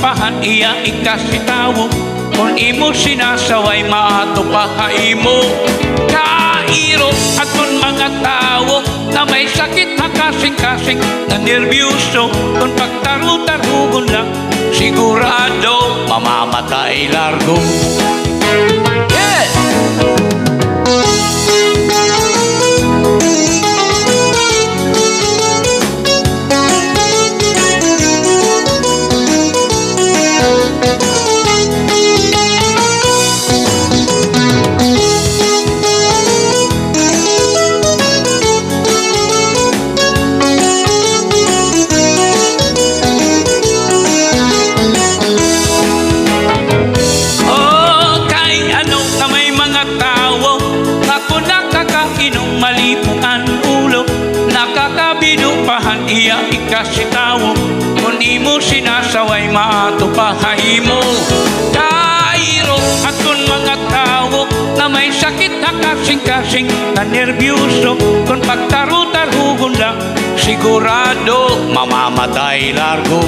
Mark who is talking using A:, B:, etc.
A: pahan iya ikasitawo. Kung imo sinasaway maato pahaimo. Kairo aton mga tao na may sakit na kasing-kasing na nervyuso. Kung pagtaru-tarugon lang, sigurado mamamatay largo. Yes! Nakakabinupahan iya ikasitawo. Kung imo sinasaway maato pahahimo. Kairo aton mga tao na may sakit na kasing-kasing na nervyuso. Kung pagtaru-tarugon lang, sigurado mamamatay largo.